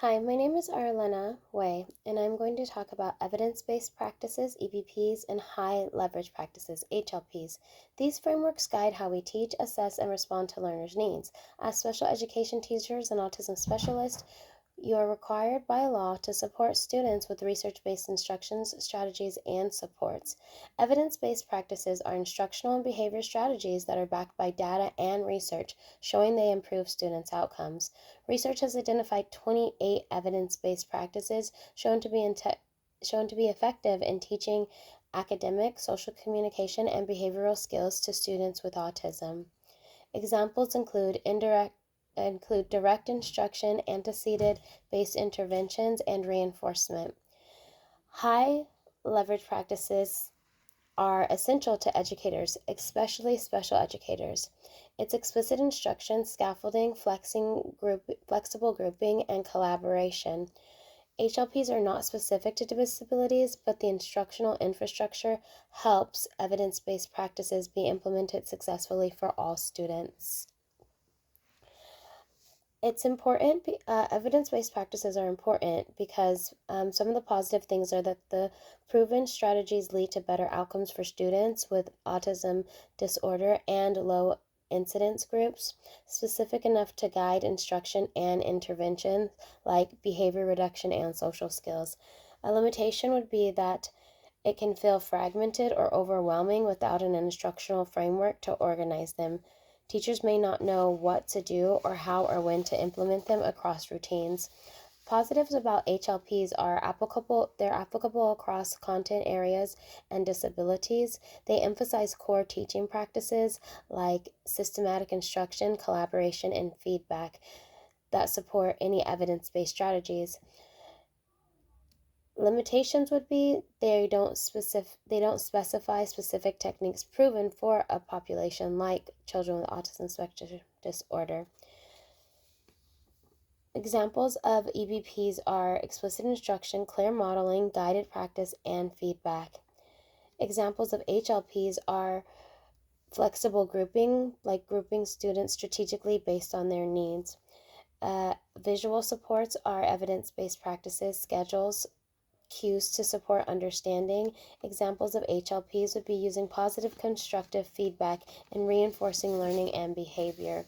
Hi, my name is Arlena Way, and I'm going to talk about evidence-based practices, EBPs, and high leverage practices, HLPs. These frameworks guide how we teach, assess, and respond to learners' needs. As special education teachers and autism specialists, you are required by law to support students with research-based instructions, strategies, and supports. Evidence-based practices are instructional and behavior strategies that are backed by data and research, showing they improve students' outcomes. Research has identified 28 evidence-based practices shown to be effective in teaching academic, social communication, and behavioral skills to students with autism. Examples include direct instruction, antecedent-based interventions, and reinforcement. High leverage practices are essential to educators, especially special educators. It's explicit instruction, scaffolding, flexible grouping, and collaboration. HLPs are not specific to disabilities, but the instructional infrastructure helps evidence-based practices be implemented successfully for all students. It's important, evidence-based practices are important because some of the positive things are that the proven strategies lead to better outcomes for students with autism disorder and low incidence groups, specific enough to guide instruction and intervention like behavior reduction and social skills. A limitation would be that it can feel fragmented or overwhelming without an instructional framework to organize them. Teachers may not know what to do or how or when to implement them across routines. Positives about HLPs are they're applicable across content areas and disabilities. They emphasize core teaching practices like systematic instruction, collaboration, and feedback that support any evidence-based strategies. Limitations would be they don't specify specific techniques proven for a population like children with autism spectrum disorder. Examples of EBPs are explicit instruction, clear modeling, guided practice, and feedback. Examples of HLPs are flexible grouping, like grouping students strategically based on their needs. Visual supports are evidence-based practices, schedules, cues to support understanding. Examples of HLPs would be using positive constructive feedback and reinforcing learning and behavior.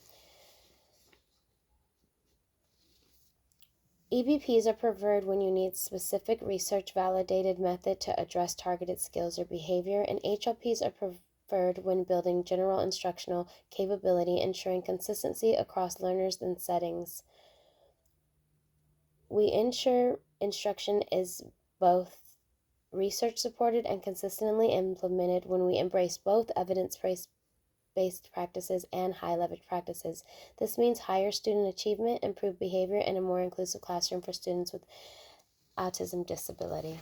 EBPs are preferred when you need specific research validated method to address targeted skills or behavior, and HLPs are preferred when building general instructional capability, ensuring consistency across learners and settings. We ensure instruction is both research supported and consistently implemented when we embrace both evidence-based practices and high leverage practices. This means higher student achievement, improved behavior, and a more inclusive classroom for students with autism disability.